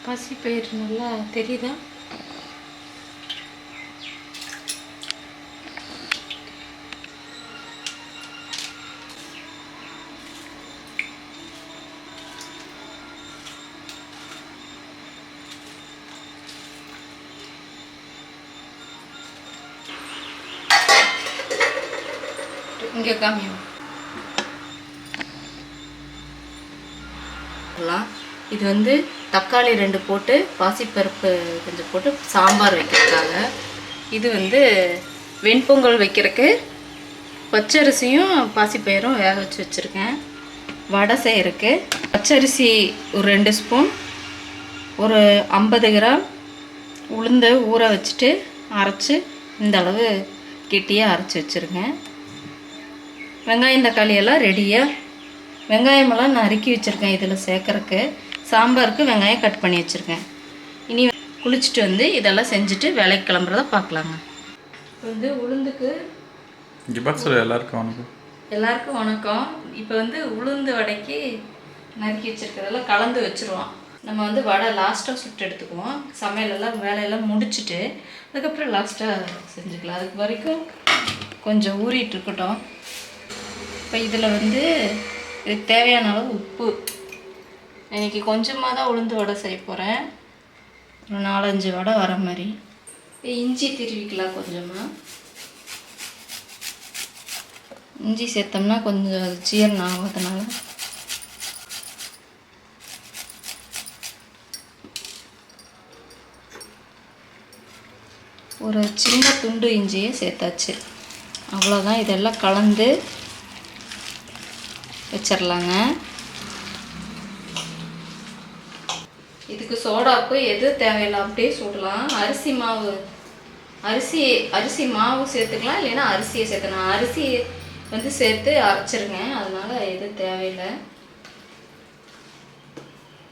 பாசிப்பயிறு நல்லா தெரியுதா? இங்கே காமியும் இது வந்து தக்காளி 2 போட்டு பாசிப்பருப்பு கொஞ்சம் போட்டு சாம்பார் வைக்கிறதுக்காக. இது வந்து வெண்பொங்கல் வைக்கிறதுக்கு பச்சரிசியும் பாசிப்பயிரும் வேக வச்சு வச்சுருக்கேன். வடை செய்கிறதுக்கு பச்சரிசி ஒரு 2 ஸ்பூன், ஒரு 50 கிராம் உளுந்து ஊற வச்சுட்டு அரைச்சி இந்த அளவு கெட்டியாக அரைச்சி வச்சுருக்கேன். வெங்காயம் தக்காளி எல்லாம் ரெடியாக வெங்காயமெல்லாம் நறுக்கி வச்சுருக்கேன். இதில் சேர்க்குறக்கு சாம்பாருக்கு வெங்காயம் கட் பண்ணி வச்சுருக்கேன். இனி குளிச்சுட்டு வந்து இதெல்லாம் செஞ்சுட்டு வேலைக்கு கிளம்புறத பார்க்கலாங்க. இப்போ வந்து உளுந்துக்கு எல்லாருக்கும் வணக்கம். இப்போ வந்து உளுந்து வடைக்கு நறுக்கி வச்சுருக்கிறதெல்லாம் கலந்து வச்சுருவோம். நம்ம வந்து வடை லாஸ்ட்டாக சுட்டு எடுத்துக்குவோம். சமையலெல்லாம் வேலையெல்லாம் முடிச்சுட்டு அதுக்கப்புறம் லாஸ்ட்டாக செஞ்சுக்கலாம். அதுக்கு வரைக்கும் கொஞ்சம் ஊறிட்டு இருக்கட்டும். இப்போ இதில் வந்து இதுக்கு தேவையான அளவு உப்பு. இன்றைக்கி கொஞ்சமாக தான் உளுந்து வடை செய்ய போகிறேன். ஒரு 4-5 வடை வர மாதிரி. இஞ்சி திருவிக்கலாம். கொஞ்சமாக இஞ்சி சேர்த்தோம்னா கொஞ்சம் அது ஜீரணம் ஆகாதனால ஒரு சின்ன துண்டு இஞ்சியை சேர்த்தாச்சு. அவ்வளோதான். இதெல்லாம் கலந்து வச்சிடலாங்க. இதுக்கு சோடாப்பு எது தேவையில்லை, அப்படியே சுடலாம். அரிசி மாவு சேர்த்துக்கலாம், இல்லைன்னா அரிசியை சேர்த்துக்கலாம். அரிசி வந்து சேர்த்து அரைச்சிருங்க, அதனால எது தேவையில்லை.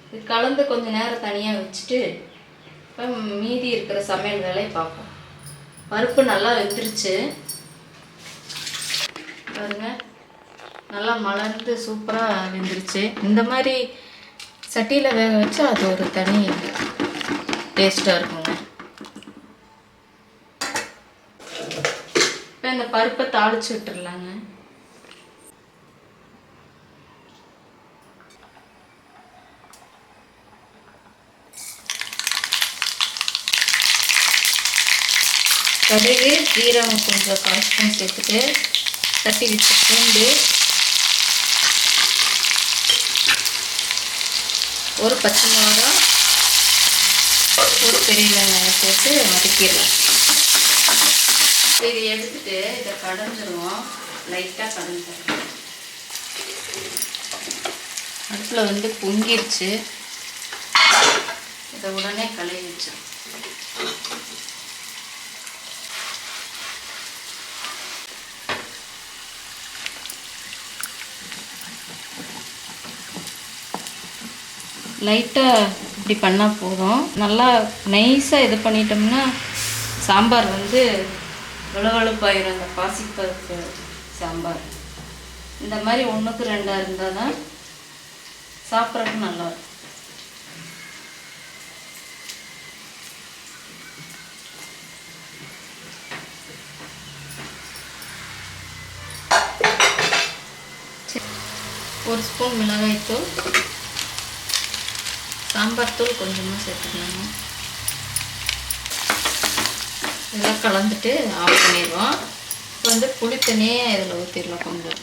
இது கலந்து கொஞ்சம் நேரம் தனியாக வச்சுட்டு இப்போ மீதி இருக்கிற சமையல் வேலையை பார்ப்போம். பருப்பு நல்லா வெந்துருச்சு பாருங்க, நல்லா மலர்ந்து சூப்பராக வெந்துருச்சு. இந்த மாதிரி சட்டியில் வேக வச்சா அது ஒரு தனி டேஸ்ட்டாக இருக்குங்க. இப்போ இந்த பருப்பை தாளித்து விட்டுடலாங்க. கடுகு ஜீரகம் கொஞ்சம் 1 ஸ்பூன் சேர்த்துட்டு தட்டி வச்சு பூண்டு, ஒரு பச்சை மிளகா, ஒரு பெரிய வெங்காயம் சேர்த்து வதக்கிடலாம். இதை எடுத்துட்டு இதை கடைஞ்சிருவோம். லைட்டாக கடைஞ்சிடலாம். அடுப்பில் வந்து பொங்கிருச்சு. இதை உடனே கழுவி வச்சிடும். லைட்டாக இப்படி பண்ணால் போதும். நல்லா நைஸாக இது பண்ணிட்டோம்னா சாம்பார் வந்து வலுவலுப்பாயிரும். அந்த பாசிப்பருப்பு சாம்பார் இந்த மாதிரி 1க்கு 2 இருந்தால் தான் சாப்பிட்றதுக்கு நல்லாயிருக்கும். ஒரு ஸ்பூன் மிளகாய்த்தூள், சாம்பார் தூள் கொஞ்சமாக சேர்த்துக்கலாங்க. இதெல்லாம் கலந்துட்டு ஆஃப் பண்ணிடுவோம். இப்போ வந்து புளி தண்ணியே இதில் ஊற்றிடலாம். கொஞ்சம்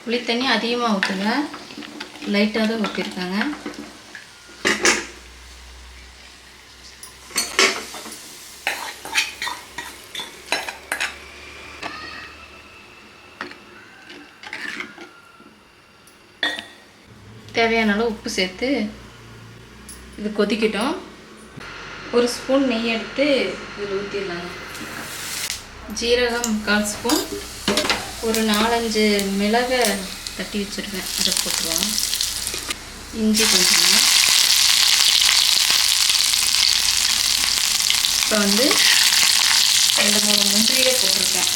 புளி தண்ணி அதிகமாக ஊற்றுங்க, லைட்டாக தான் ஊற்றிருக்காங்க. தேவையான அளவு உப்பு சேர்த்து இது கொதிக்கட்டும். ஒரு ஸ்பூன் நெய் எடுத்து இதில் ஊற்றிடலாங்க. ஜீரகம் 1/4 ஸ்பூன், ஒரு 4-5 மிளகை தட்டி வச்சுருக்கேன், அதை போட்டுருவோம். இஞ்சி கொஞ்சமாக. இப்போ வந்து 2-3 முந்திரியை போட்டிருக்கேன்.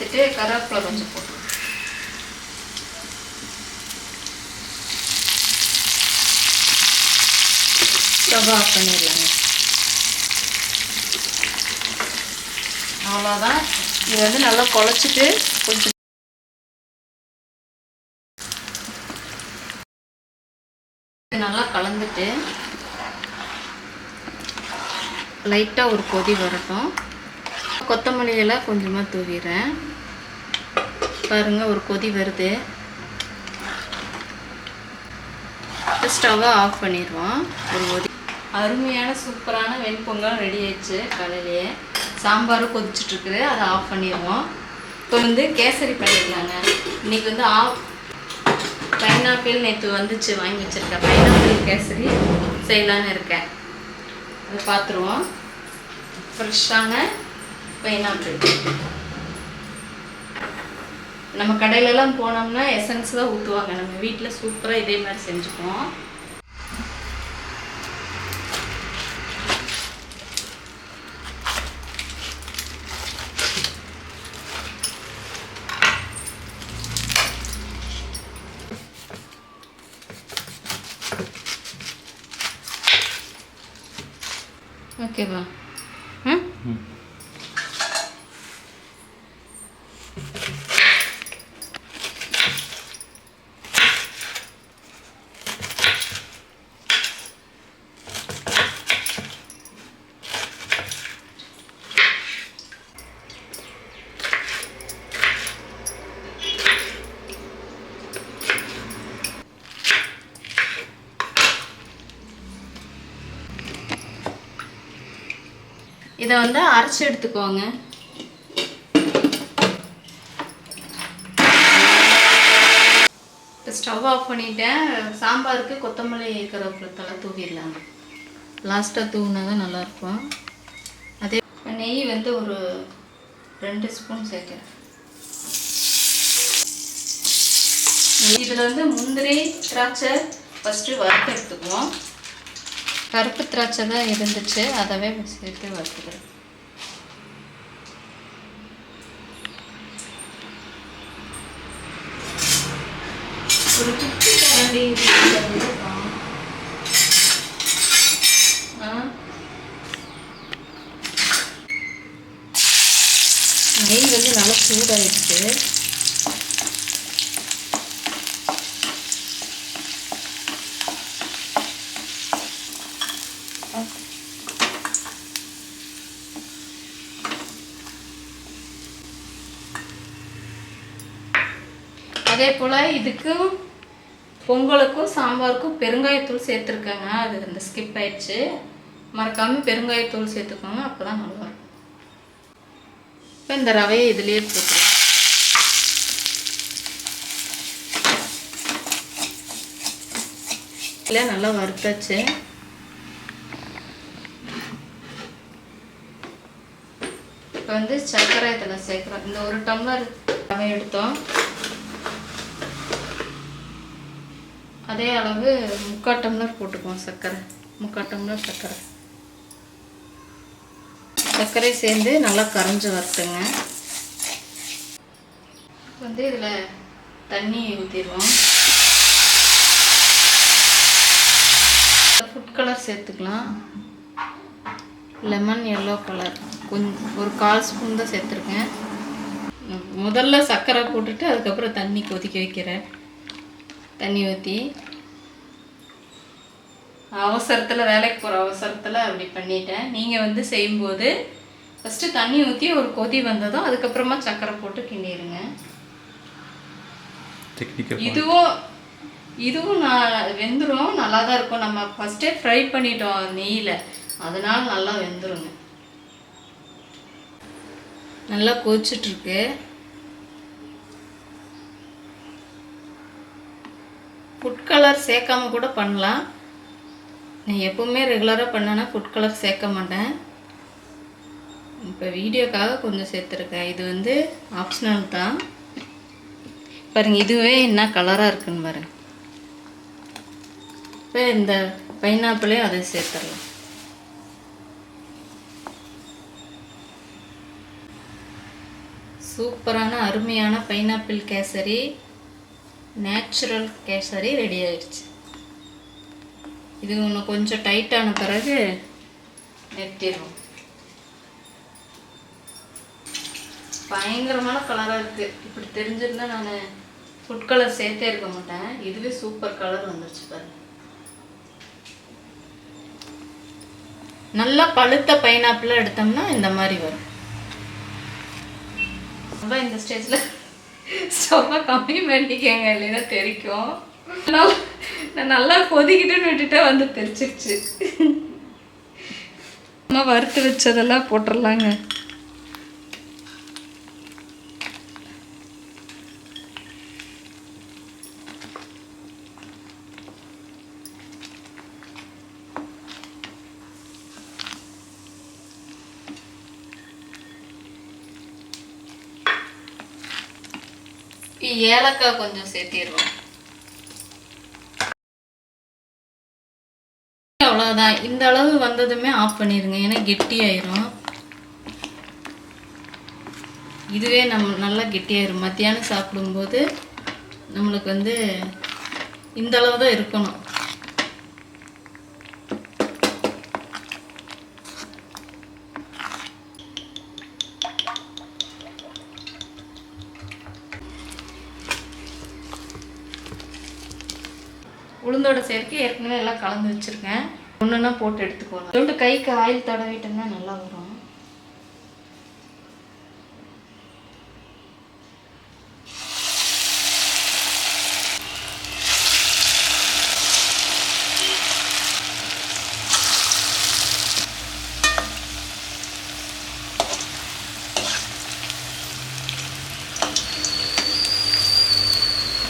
எடுத்துட்டு கருவேப்பிலை கொஞ்சம் போட்டுருக்கேன். ஸ்டவ் ஆஃப் பண்ணிடலாங்க. அவ்வளோதான். இது வந்து நல்லா குழச்சிட்டு கொஞ்சம் நல்லா கலந்துட்டு லைட்டாக ஒரு கொதி வரட்டும். கொத்தமல்லி எல்லாம் கொஞ்சமாக தூவிடுறேன். பாருங்கள், ஒரு கொதி வருது. ஸ்டவ்வை ஆஃப் பண்ணிடுவோம். ஒரு கொதி. அருமையான சூப்பரான வெண்பொங்கல் ரெடி ஆயிடுச்சு. காலையிலேயே சாம்பாரும் கொதிச்சுட்ருக்குது. அதை ஆஃப் பண்ணிடுவோம். இப்போ வந்து கேசரி பண்ணிடலாங்க. இன்றைக்கி வந்து பைனாப்பிள் நேற்று வந்துச்சு, வாங்கி வச்சுருக்கேன். பைனாப்பிள் கேசரி செய்யலான்னு இருக்கேன். அதை பார்த்துருவோம். ஃப்ரெஷ்ஷான பைனாப்பிள். நம்ம கடையிலலாம் போனோம்னா எசன்ஸ் தான் ஊற்றுவாங்க. நம்ம வீட்டில் சூப்பராக இதே மாதிரி செஞ்சுப்போம். ஓகேவா? இதை வந்து அரைச்சி எடுத்துக்கோங்க. இப்போ ஸ்டவ் ஆஃப் பண்ணிட்டேன். சாம்பாருக்கு கொத்தமல்லி கருவேப்பிலை தலை தூவிடலாங்க. லாஸ்ட்டாக தூவினா தான் நல்லாயிருக்கும். அதே நெய் வந்து ஒரு 2 ஸ்பூன் சேர்க்கிறேன். இதில் வந்து முந்திரி திராட்சை ஃபஸ்ட்டு வறுத்து எடுத்துக்குவோம். கருப்பு திராட்சை தான் இருந்துச்சு, அதவே சேர்த்து வறுத்துக்கிறேன். ஒரு குட்டி கரண்டி நெய் வந்து நல்லா சூடாகிடுச்சு. அதே போல் இதுக்கும் பொங்கலுக்கும் சாம்பாருக்கும் பெருங்காயத்தூள் சேர்த்துருக்காங்க. அது அந்த ஸ்கிப் ஆயிடுச்சு. மறக்காமல் பெருங்காயத்தூள் சேர்த்துக்கோங்க, அப்போ தான் நல்லாயிருக்கும். இப்போ இந்த ரவையை இதுலேயே போட்டுருவோம். இல்லை, நல்லா வறுத்தாச்சு. இப்போ வந்து சர்க்கரை இதில் சேர்க்குறோம். இந்த 1 டம்ளர் ரவை எடுத்தோம். அதே அளவு 3/4 டம்ளர் போட்டுக்குவோம் சர்க்கரை. 3/4 டம்ளர் சர்க்கரை சேர்ந்து நல்லா கரைஞ்சி வரட்டுங்க. வந்து இதில் தண்ணி ஊற்றிடுவோம். ஃபுட் கலர் சேர்த்துக்கலாம். லெமன் எல்லோ கலர் கொஞ்சம் ஒரு 1/4 ஸ்பூன் தான் சேர்த்துருக்கேன். முதல்ல சர்க்கரை போட்டுட்டு அதுக்கப்புறம் தண்ணி கொதிக்க வைக்கிறேன். தண்ணி ஊற்றி அவசரத்தில், வேலைக்கு போகிற அவசரத்தில் அப்படி பண்ணிட்டேன். நீங்கள் வந்து செய்யும்போது ஃபஸ்ட்டு தண்ணி ஊற்றி ஒரு கொதி வந்ததும் அதுக்கப்புறமா சர்க்கரை போட்டு கிண்டிடுங்க. இதுவும் நான் வெந்துடும், நல்லா தான் இருக்கும். நம்ம ஃபஸ்ட்டே ஃப்ரை பண்ணிட்டோம் நெய்யில், அதனால் நல்லா வெந்துருங்க. நல்லா கொதிச்சிட்ருக்கு. ஃபுட் கலர் சேர்க்காம கூட பண்ணலாம். நான் எப்போவுமே ரெகுலராக பண்ணேன்னா ஃபுட் கலர் சேர்க்க மாட்டேன். இப்போ வீடியோக்காக கொஞ்சம் சேர்த்துருக்கேன். இது வந்து ஆப்ஷனல் தான். பாருங்கள், இதுவே என்ன கலராக இருக்குன்னு பாருங்கள். இப்போ இந்த பைனாப்பிளையும் அதை சேர்த்துடலாம். சூப்பரான அருமையான pineapple kesari, natural kesari ready ஆயிடுச்சு. இது இன்னும் கொஞ்சம் டைட்டான பிறகு நிறுத்திடுவோம். பயங்கரமான கலராக இருக்குது. இப்படி தெரிஞ்சிருந்தால் நான் ஃபுட் கலர் சேர்த்தே இருக்க மாட்டேன். இதுவே சூப்பர் கலர் வந்துருச்சு பாருங்க. நல்லா பழுத்த பைனாப்பிள் எடுத்தோம்னா இந்த மாதிரி வரும். ரொம்ப இந்த ஸ்டேஜில் ஸ்டவ்வை கம்மி பண்ணிக்கங்க, இல்லைன்னா தெரிக்கும். நான் நல்லா கொதிக்கிட்டுன்னு விட்டுட்டா வந்து தெரிச்சிருச்சு. நம்ம வறுத்து வச்சதெல்லாம் போட்டுடலாங்க. ஏலக்காய் கொஞ்சம் சேர்த்திடுவோம். அவ்வளோதான். இந்த அளவு வந்ததுமே ஆஃப் பண்ணிடுங்க, ஏன்னா கெட்டியாயிரும். இதுவே நம்ம நல்லா கெட்டியாயிரும். மத்தியானம் சாப்பிடும்போது நம்மளுக்கு வந்து இந்த அளவு தான் இருக்கணும். உளுந்தோட சேர்த்து ஏற்கனவே எல்லாம் கலந்து வச்சுருக்கேன். ஒன்றுன்னா போட்டு எடுத்துக்கோங்க. ரெண்டு கைக்கு ஆயில் தடவிட்டோம்னா நல்லா வரும்.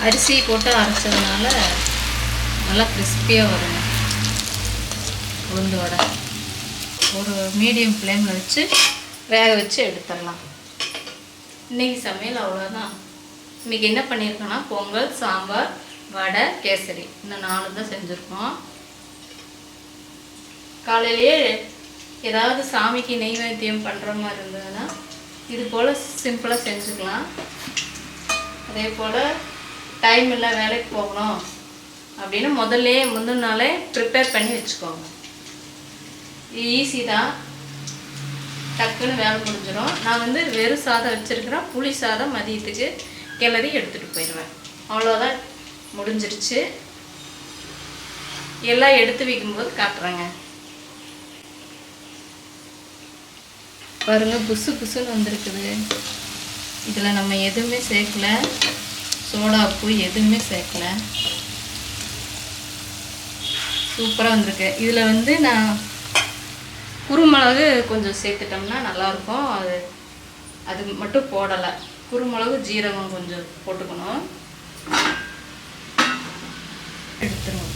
அரிசி போட்டு அரைச்சதுனால நல்லா கிறிஸ்பியாக வருங்க உளுந்து வடை. ஒரு மீடியம் ஃப்ளேமில் வச்சு வேக வச்சு எடுத்துடலாம். இன்றைக்கி சமையல் அவ்வளோதான். இன்றைக்கி என்ன பண்ணியிருக்கோன்னா பொங்கல், சாம்பார், வடை, கேசரி, இந்த 4 தான் செஞ்சுருக்கோம். காலையிலேயே ஏதாவது சாமிக்கு நெய்வேத்தியம் பண்ணுற மாதிரி இருந்ததுன்னா இது போல் சிம்பிளாக செஞ்சுக்கலாம். அதே போல் டைம் இல்லை, வேலைக்கு போகணும் அப்படின்னு முதல்லையே முந்தின நாளே ப்ரிப்பேர் பண்ணி வச்சுக்கோங்க. இது ஈஸி தான், டக்குன்னு வேலை முடிஞ்சிடும். நான் வந்து வெறும் சாதம் வச்சுருக்கிறேன். புளி சாதம் மதியத்துக்கு கிளறி எடுத்துகிட்டு போயிடுவேன். அவ்வளோதான், முடிஞ்சிருச்சு. எல்லாம் எடுத்து வைக்கும்போது காட்டுறேங்க. பாருங்கள், புசு புசுன்னு வந்திருக்குது. இதில் நம்ம எதுவுமே சேர்க்கல, சோடா உப்பு எதுவுமே சேர்க்கல. சூப்பராக வந்திருக்கு. இதில் வந்து நான் குருமிளகு கொஞ்சம் சேர்த்துட்டோம்னா நல்லாயிருக்கும். அது மட்டும் போடலை. குருமிளகு, ஜீரகம் கொஞ்சம் போட்டுக்கணும். எடுத்துருவோம்.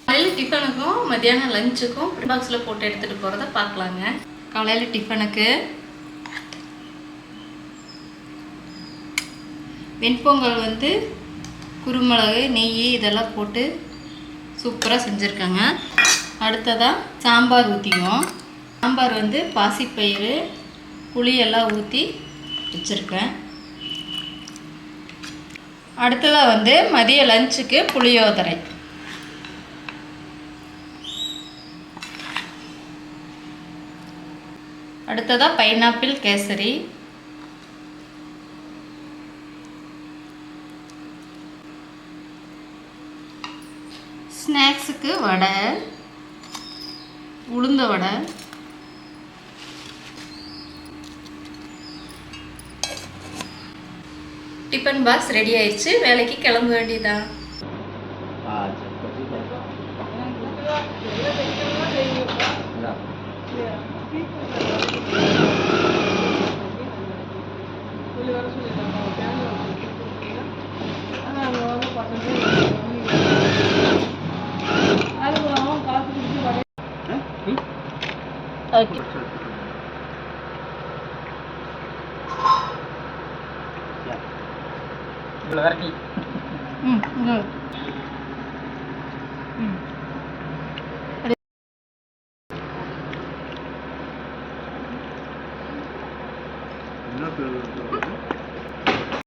காலையில் டிஃபனுக்கும் மத்தியானம் லஞ்சுக்கும் பாக்ஸில் போட்டு எடுத்துகிட்டு போகிறத பார்க்கலாங்க. காலையில் டிஃபனுக்கு வெண்பொங்கல் வந்து குருமிளகு, நெய் இதெல்லாம் போட்டு சூப்பராக செஞ்சுருக்காங்க. அடுத்ததாக சாம்பார் ஊற்றிக்குவோம். சாம்பார் வந்து பாசிப்பயிறு, புளியெல்லாம் ஊற்றி வச்சுருக்கேன். அடுத்ததாக வந்து மதிய லஞ்சுக்கு புளியோதரை. அடுத்ததாக பைனாப்பிள் கேசரி. ஸ்நாக்ஸுக்கு வடை, உளுந்த வடை. டிஃபன் பாக்ஸ் ரெடி ஆயிடுச்சு. வேலைக்கு கிளம்ப வேண்டியதான். சொல்லி வர சொல்லிட்டாங்க. வெரைட்டி. ம்